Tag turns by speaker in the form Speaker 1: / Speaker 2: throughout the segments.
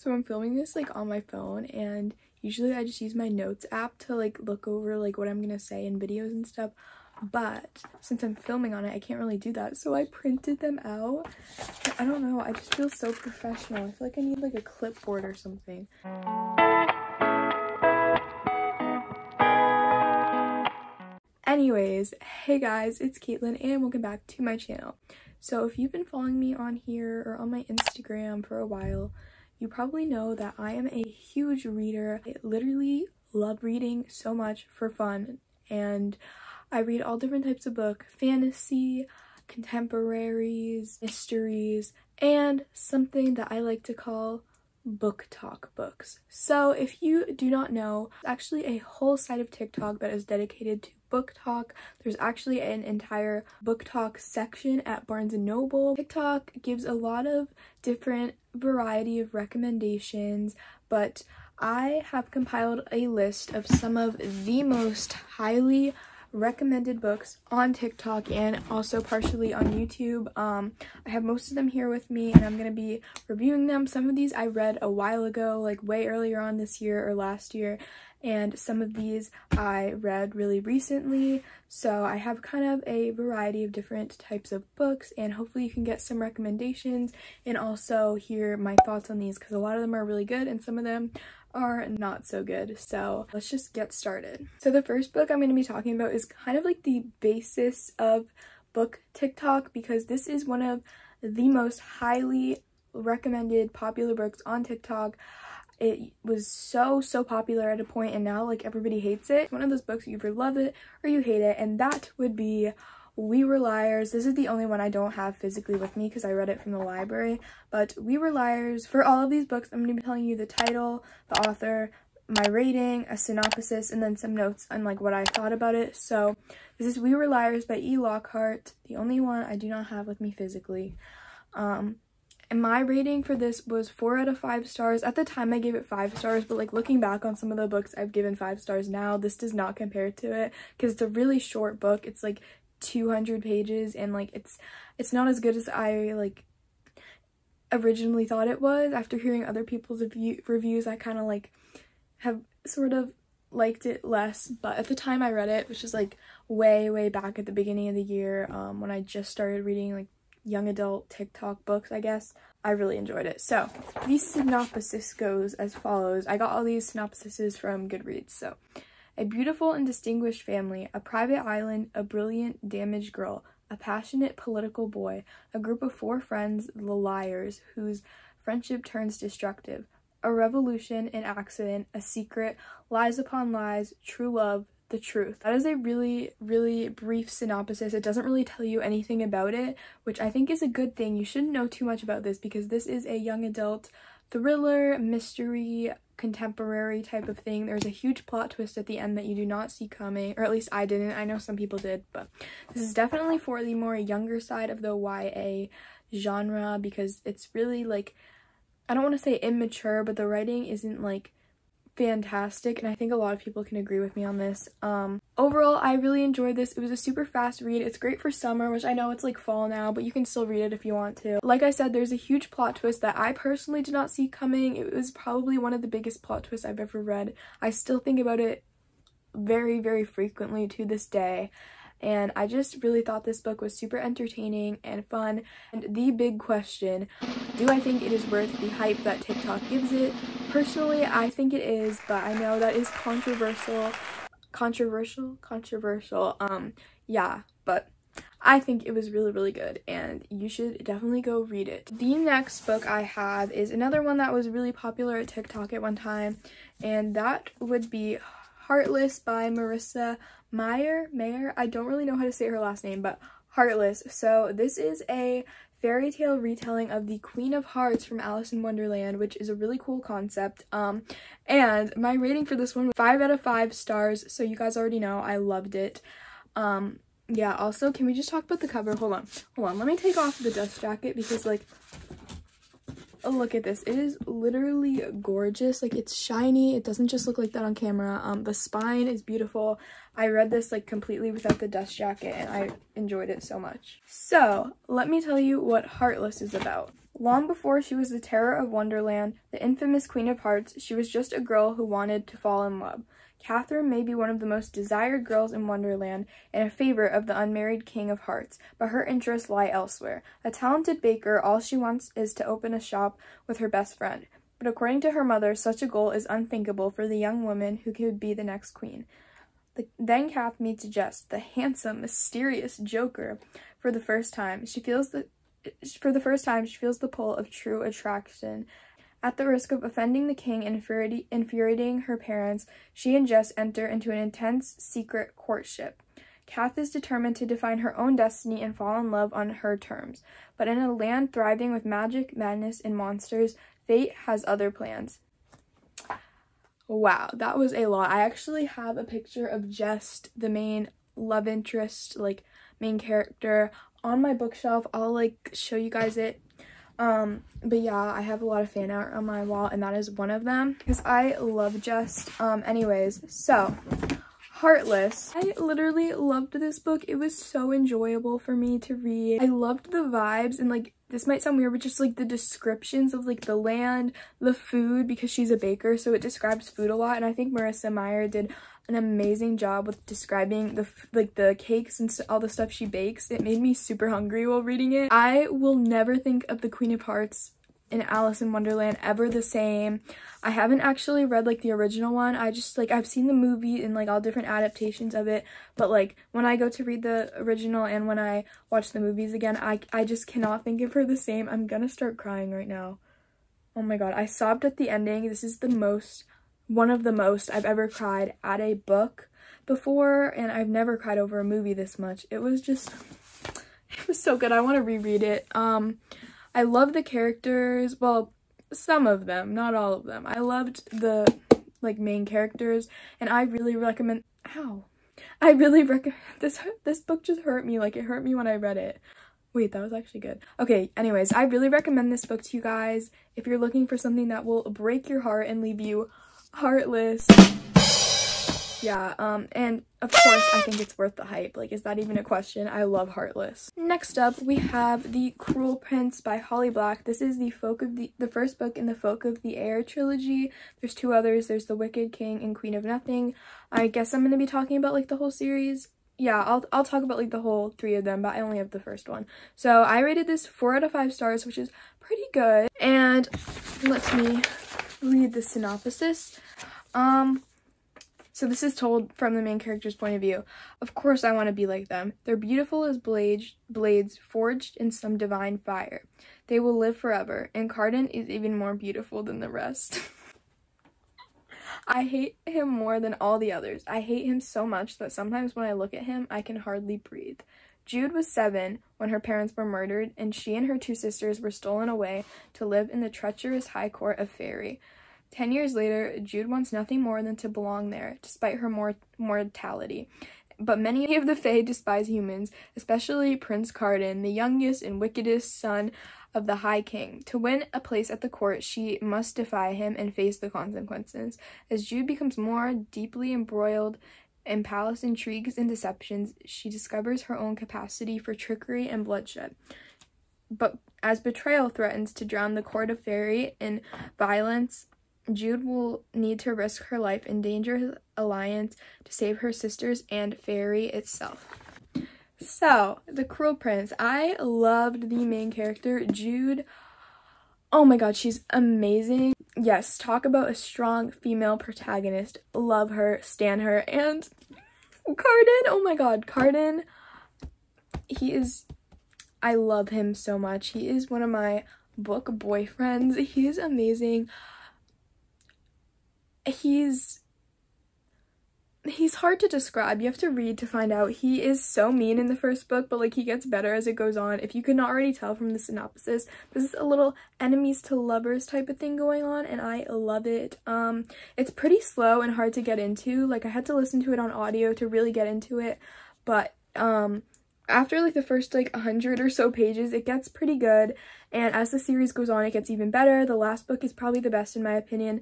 Speaker 1: So I'm filming this like on my phone, and usually I just use my notes app to like look over like what I'm gonna say in videos and stuff, but since I'm filming on it I can't really do that, so I printed them out. I don't know, I just feel so professional. I feel like I need like a clipboard or something. Anyways, hey guys, it's Caitlin and welcome back to my channel. So if you've been following me on here or on my Instagram for a while, you probably know that I am a huge reader. I literally love reading so much for fun, and I read all different types of books: fantasy, contemporaries, mysteries, and something that I like to call BOOKTOK books. So if you do not know, there's actually a whole site of TikTok that is dedicated to BOOKTOK. There's actually an entire BOOKTOK section at Barnes & Noble. TikTok gives a lot of different variety of recommendations, but I have compiled a list of some of the most highly recommended books on TikTok and also partially on YouTube. I have most of them here with me and I'm going to be reviewing them. Some of these I read a while ago, like way earlier on this year or last year, and some of these I read really recently. So I have kind of a variety of different types of books, and hopefully you can get some recommendations and also hear my thoughts on these, because a lot of them are really good and some of them are not so good. So let's just get started. So the first book I'm going to be talking about is kind of like the basis of book TikTok, because this is one of the most highly recommended popular books on TikTok. It was so popular at a point, and now like everybody hates it. One of those books, you either love it or you hate it, and that would be We Were Liars. This is the only one I don't have physically with me because I read it from the library, but We Were Liars. For all of these books, I'm going to be telling you the title, the author, my rating, a synopsis, and then some notes on like what I thought about it. So this is We Were Liars by E. Lockhart, the only one I do not have with me physically. And my rating for this was 4 out of 5 stars. At the time I gave it 5 stars, but like looking back on some of the books I've given 5 stars now, this does not compare to it because it's a really short book. It's like 200 pages, and like it's not as good as I like originally thought it was. After hearing other people's reviews, I kind of like have sort of liked it less, but at the time I read it, which is like way back at the beginning of the year, when I just started reading like young adult TikTok books, I guess, I really enjoyed it. So the synopsis goes as follows. I got all these synopsises from Goodreads. So, a beautiful and distinguished family, a private island, a brilliant, damaged girl, a passionate political boy, a group of 4 friends, the Liars, whose friendship turns destructive, a revolution, an accident, a secret, lies upon lies, true love, the truth. That is a really brief synopsis. It doesn't really tell you anything about it, which I think is a good thing. You shouldn't know too much about this because this is a young adult thriller, mystery, contemporary type of thing. There's a huge plot twist at the end that you do not see coming, or at least I didn't. I know some people did, but this is definitely for the more younger side of the YA genre, because it's really like, I don't want to say immature, but the writing isn't like fantastic, and I think a lot of people can agree with me on this. Overall, I really enjoyed this. It was a super fast read. It's great for summer, which I know it's like fall now, but you can still read it if you want to. Like I said, there's a huge plot twist that I personally did not see coming. It was probably one of the biggest plot twists I've ever read. I still think about it very frequently to this day. And I just really thought this book was super entertaining and fun. And the big question, do I think it is worth the hype that TikTok gives it? Personally, I think it is, but I know that is controversial. Yeah, but I think it was really good, and you should definitely go read it. The next book I have is another one that was really popular at TikTok at one time, and that would be Heartless by Marissa Meyer. I don't really know how to say her last name, but Heartless. So this is a fairy tale retelling of the Queen of Hearts from Alice in Wonderland, which is a really cool concept. And my rating for this one was 5 out of 5 stars, so you guys already know I loved it. Yeah, also, can we just talk about the cover? Hold on, let me take off the dust jacket, because like, oh, look at this. It is literally gorgeous. Like, it's shiny. It doesn't just look like that on camera. The spine is beautiful. I read this like completely without the dust jacket, and I enjoyed it so much. So let me tell you what Heartless is about. Long before she was the terror of Wonderland, the infamous Queen of Hearts, she was just a girl who wanted to fall in love. Catherine may be one of the most desired girls in Wonderland and a favorite of the unmarried King of Hearts, but her interests lie elsewhere. A talented baker, all she wants is to open a shop with her best friend. But according to her mother, such a goal is unthinkable for the young woman who could be the next queen. Then Kath meets Jess, the handsome, mysterious joker. For the first time, she feels the pull of true attraction. At the risk of offending the king and infuriating her parents, she and Jess enter into an intense, secret courtship. Kath is determined to define her own destiny and fall in love on her terms. But in a land thriving with magic, madness, and monsters, fate has other plans. Wow, that was a lot. I actually have a picture of Jess, the main love interest, like main character, on my bookshelf. I'll like show you guys it. But yeah, I have a lot of fan art on my wall, and that is one of them because I love Jess. Anyways, so Heartless. I literally loved this book. It was so enjoyable for me to read. I loved the vibes, and like, this might sound weird, but just like the descriptions of like the land, the food, because she's a baker, so it describes food a lot. And I think Marissa Meyer did an amazing job with describing the cakes and all the stuff she bakes. It made me super hungry while reading it. I will never think of the Queen of Hearts in Alice in Wonderland ever the same. I haven't actually read like the original one. I just like, I've seen the movie and like all different adaptations of it, but like when I go to read the original and when I watch the movies again, I just cannot think of her the same. I'm gonna start crying right now. Oh my god, I sobbed at the ending. This is one of the most I've ever cried at a book before, and I've never cried over a movie this much. It was so good. I want to reread it. I love the characters. Well, some of them, not all of them. I loved the like main characters, and I really recommend this book just hurt me. Like, it hurt me when I read it. Wait, that was actually good. Okay, anyways, I really recommend this book to you guys if you're looking for something that will break your heart and leave you heartless. Yeah, and of course I think it's worth the hype. Like, is that even a question? I love Heartless. Next up, we have The Cruel Prince by Holly Black. This is the first book in the Folk of the Air trilogy. There's two others. There's The Wicked King and Queen of Nothing. I guess I'm going to be talking about like the whole series. Yeah, I'll talk about like the whole three of them, but I only have the first one. So I rated this 4 out of 5 stars, which is pretty good. And let me read the synopsis. So this is told from the main character's point of view. Of course I want to be like them. They're beautiful as blades forged in some divine fire. They will live forever, and Carden is even more beautiful than the rest. I hate him more than all the others. I hate him so much that sometimes when I look at him, I can hardly breathe. Jude was 7 when her parents were murdered, and she and her 2 sisters were stolen away to live in the treacherous high court of Fairy. 10 years later, Jude wants nothing more than to belong there, despite her mortality. But many of the Fae despise humans, especially Prince Carden, the youngest and wickedest son of the High King. To win a place at the court, she must defy him and face the consequences. As Jude becomes more deeply embroiled in palace intrigues and deceptions, she discovers her own capacity for trickery and bloodshed. But as betrayal threatens to drown the court of Fairy in violence, Jude will need to risk her life, endanger his alliance to save her sisters and Fairy itself. So, The Cruel Prince. I loved the main character, Jude. Oh my god, she's amazing. Yes, talk about a strong female protagonist. Love her, stan her, and Carden. Oh my god, Carden. I love him so much. He is one of my book boyfriends. He is amazing. He's hard to describe. You have to read to find out. He is so mean in the first book, but like he gets better as it goes on. If you could not already tell from the synopsis, this is a little enemies to lovers type of thing going on, and I love it. It's pretty slow and hard to get into. Like, I had to listen to it on audio to really get into it, but after like the first like 100 or so pages, it gets pretty good, and as the series goes on, it gets even better. The last book is probably the best in my opinion.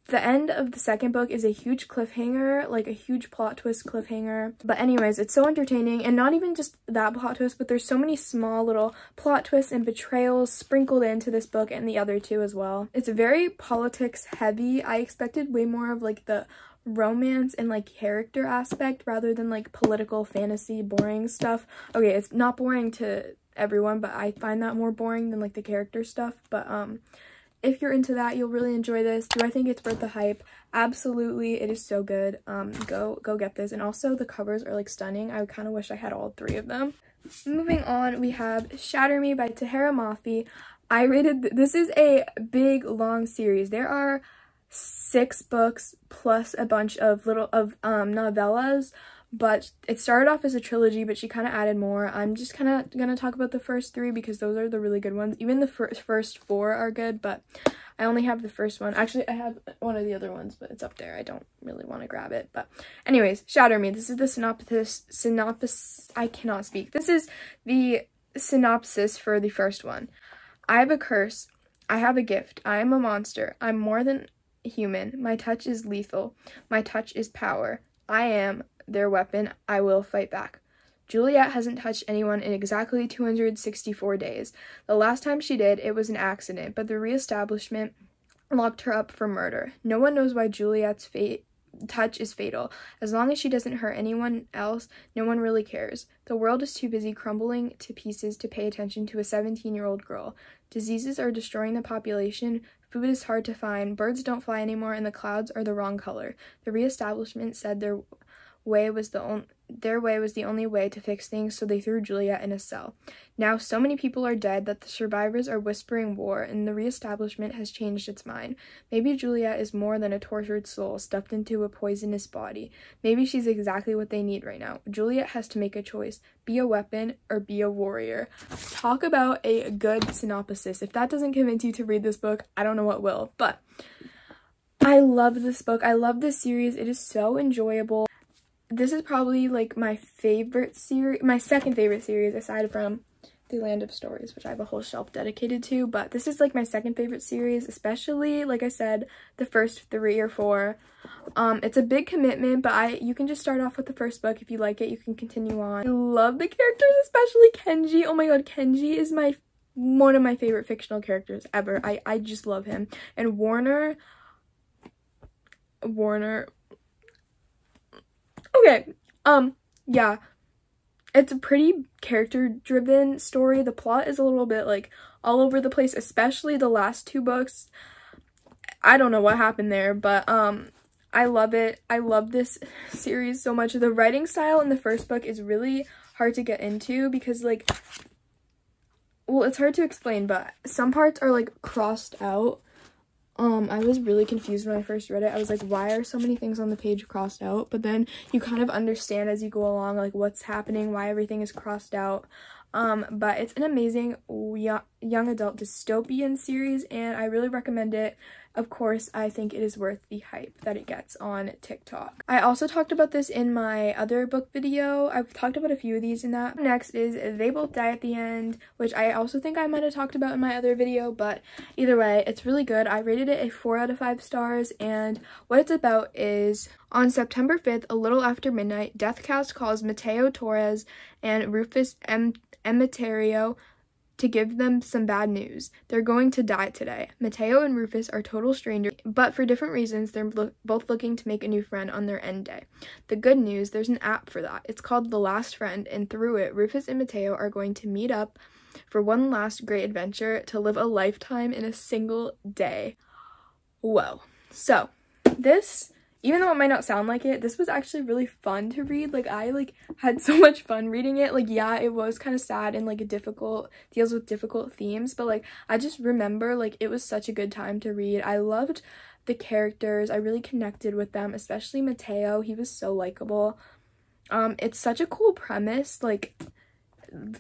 Speaker 1: The end of the second book is a huge cliffhanger, like a huge plot twist cliffhanger. But anyways, it's so entertaining, and not even just that plot twist, but there's so many small little plot twists and betrayals sprinkled into this book and the other two as well. It's very politics heavy. I expected way more of like the romance and like character aspect rather than like political fantasy boring stuff. Okay, it's not boring to everyone, but I find that more boring than like the character stuff. But if you're into that, you'll really enjoy this. Do I think it's worth the hype? Absolutely. It is so good. Go get this. And also the covers are like stunning. I kind of wish I had all three of them. Moving on, we have Shatter Me by Tahira Mafi. I rated this is a big long series. There are 6 books plus a bunch of novellas, but it started off as a trilogy, but she kind of added more. I'm just kind of gonna talk about the first 3 because those are the really good ones. Even the first 4 are good, but I only have the first one. Actually, I have one of the other ones, but it's up there. I don't really want to grab it. But anyways, Shatter Me. This is the synopsis. I cannot speak. This is the synopsis for the first one. I have a curse. I have a gift. I am a monster. I'm more than human. My touch is lethal. My touch is power. I am their weapon. I will fight back. Juliet hasn't touched anyone in exactly 264 days. The last time she did, it was an accident, but the reestablishment locked her up for murder. No one knows why Juliet's touch is fatal. As long as she doesn't hurt anyone else, no one really cares. The world is too busy crumbling to pieces to pay attention to a 17-year-old girl. Diseases are destroying the population. Food is hard to find. Birds don't fly anymore, and the clouds are the wrong color. The reestablishment said their way was the only way to fix things, so they threw Juliet in a cell. Now so many people are dead that the survivors are whispering war, and the reestablishment has changed its mind. Maybe Juliet is more than a tortured soul stuffed into a poisonous body. Maybe she's exactly what they need right now. Juliet has to make a choice. Be a weapon or be a warrior. Talk about a good synopsis. If that doesn't convince you to read this book, I don't know what will. But I love this book. I love this series. It is so enjoyable. This is probably like my favorite series, my second favorite series aside from The Land of Stories, which I have a whole shelf dedicated to, but this is like my second favorite series, especially like I said, the first 3 or 4. It's a big commitment, but you can just start off with the first book. If you like it, you can continue on. I love the characters, especially Kenji. Oh my god, Kenji is one of my favorite fictional characters ever. I just love him. And Warner, okay, yeah, it's a pretty character-driven story. The plot is a little bit, like, all over the place, especially the last 2 books. I don't know what happened there, but, I love it. I love this series so much. The writing style in the first book is really hard to get into because, like, well, it's hard to explain, but some parts are, like, crossed out. I was really confused when I first read it. I was like, why are so many things on the page crossed out? But then you kind of understand as you go along, like, what's happening, why everything is crossed out. But it's an amazing young adult dystopian series, and I really recommend it. Of course, I think it is worth the hype that it gets on TikTok. I also talked about this in my other book video. I've talked about a few of these in that. Next is They Both Die at the End, which I also think I might have talked about in my other video, but either way, it's really good. I rated it a 4 out of 5 stars, and what it's about is on September 5th, a little after midnight, Deathcast calls Mateo Torres and Rufus Emeterio to give them some bad news. They're going to die today. Mateo and Rufus are total strangers, but for different reasons, they're both looking to make a new friend on their end day. The good news, there's an app for that. It's called The Last Friend, and through it, Rufus and Mateo are going to meet up for one last great adventure to live a lifetime in a single day. Whoa. So, this, even though it might not sound like it, this was actually really fun to read. Like, I, like, had so much fun reading it. Like, yeah, it was kind of sad and, like, deals with difficult themes, but, like, I just remember, like, it was such a good time to read. I loved the characters. I really connected with them, especially Mateo. He was so likable. It's such a cool premise, like,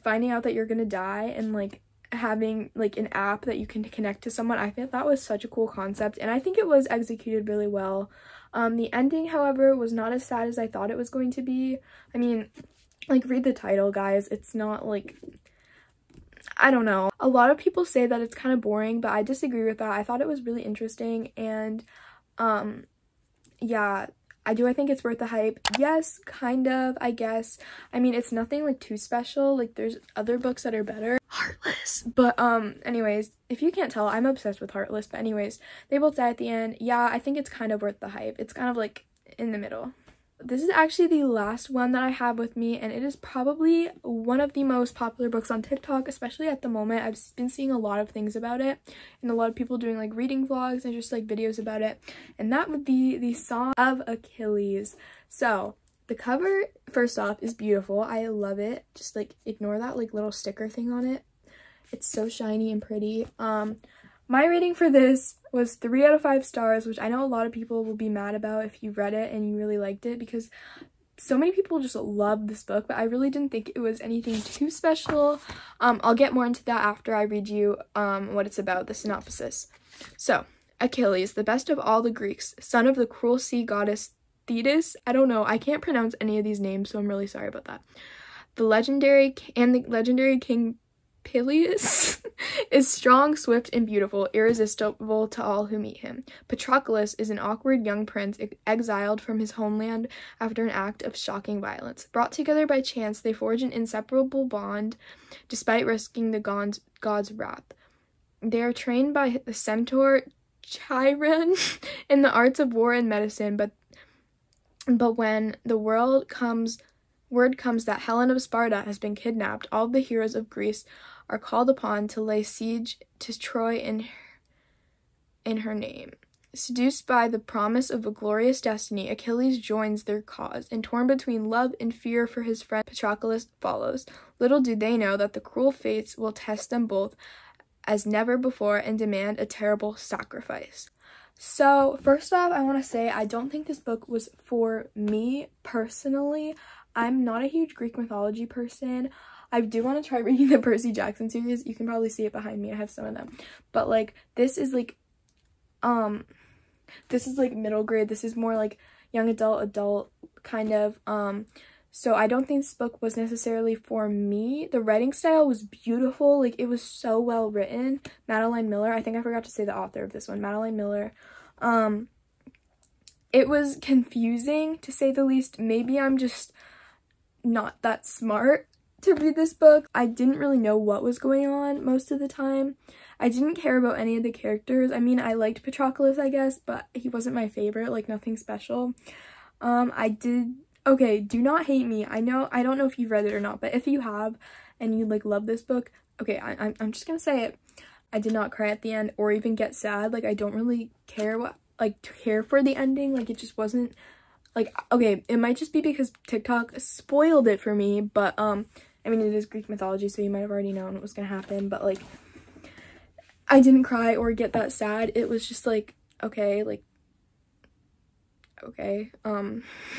Speaker 1: finding out that you're gonna die and, like, having, like, an app that you can connect to someone. I think that was such a cool concept, and I think it was executed really well. The ending, however, was not as sad as I thought it was going to be. I mean, like, read the title, guys. It's not, like, I don't know. A lot of people say that it's kind of boring, but I disagree with that. I thought it was really interesting, and Yeah, I think it's worth the hype. Yes, kind of, I guess. I mean, it's nothing like too special. Like, there's other books that are better. Heartless. But anyways, if you can't tell, I'm obsessed with Heartless. But anyways, they both die at the end. Yeah, I think it's kind of worth the hype. It's kind of like in the middle. This is actually the last one that I have with me, and it is probably one of the most popular books on TikTok, especially at the moment. I've been seeing a lot of things about it, and a lot of people doing like reading vlogs and just like videos about it, and that would be the Song of Achilles. So the cover, first off, is beautiful. I love it. Just like ignore that like little sticker thing on it. It's so shiny and pretty. My rating for this was 3 out of 5 stars, which I know a lot of people will be mad about if you've read it and you really liked it, because so many people just love this book, but I really didn't think it was anything too special. I'll get more into that after I read you what it's about, the synopsis. So, Achilles, the best of all the Greeks, son of the cruel sea goddess Thetis. I don't know, I can't pronounce any of these names, so I'm really sorry about that. The legendary king Peleus is strong, swift, and beautiful, irresistible to all who meet him. Patroclus is an awkward young prince exiled from his homeland after an act of shocking violence. Brought together by chance, they forge an inseparable bond despite risking the god's wrath. They are trained by the centaur Chiron in the arts of war and medicine, but when the word comes that Helen of Sparta has been kidnapped, all the heroes of Greece are called upon to lay siege to Troy in her name. Seduced by the promise of a glorious destiny, Achilles joins their cause, and torn between love and fear for his friend Patroclus follows. Little do they know that the cruel fates will test them both as never before and demand a terrible sacrifice. So, first off, I want to say I don't think this book was for me personally. I'm not a huge Greek mythology person. I do want to try reading the Percy Jackson series. You can probably see it behind me. I have some of them. But like this is like middle grade. This is more like young adult kind of. So I don't think this book was necessarily for me. The writing style was beautiful. Like, it was so well written. Madeline Miller. I think I forgot to say the author of this one. Madeline Miller. It was confusing, to say the least. Maybe I'm just not that smart to read this book. I didn't really know what was going on most of the time. I didn't care about any of the characters. I mean, I liked Patroclus, I guess, but he wasn't my favorite, like nothing special. Okay, do not hate me. I don't know if you've read it or not, but if you have and you like love this book, okay, I'm just gonna say it. I did not cry at the end or even get sad. Like, I don't really care for the ending. Like, it just wasn't like, okay, it might just be because TikTok spoiled it for me, but I mean, it is Greek mythology, so you might have already known what was gonna happen, but like, I didn't cry or get that sad. It was just like, okay, like, okay,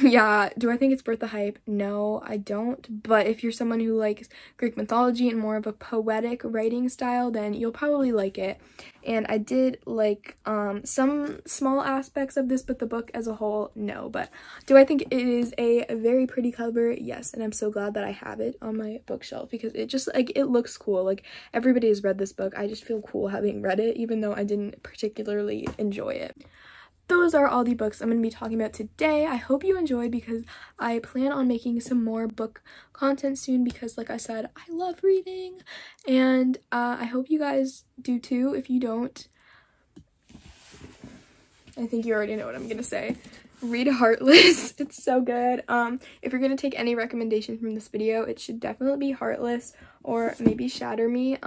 Speaker 1: yeah. Do I think it's worth the hype? No, I don't. But if you're someone who likes Greek mythology and more of a poetic writing style, then you'll probably like it. And I did like some small aspects of this, but the book as a whole, no. But do I think it is a very pretty cover? Yes, and I'm so glad that I have it on my bookshelf, because it just, like, it looks cool. Like, everybody has read this book. I just feel cool having read it, even though I didn't particularly enjoy it. Those are all the books I'm going to be talking about today. I hope you enjoyed, because I plan on making some more book content soon, because like I said, I love reading, and I hope you guys do too. If you don't, I think you already know what I'm going to say. Read Heartless. It's so good. If you're going to take any recommendation from this video, it should definitely be Heartless, or maybe Shatter Me,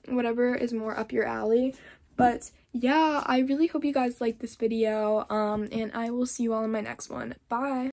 Speaker 1: whatever is more up your alley. But yeah, I really hope you guys liked this video, and I will see you all in my next one. Bye!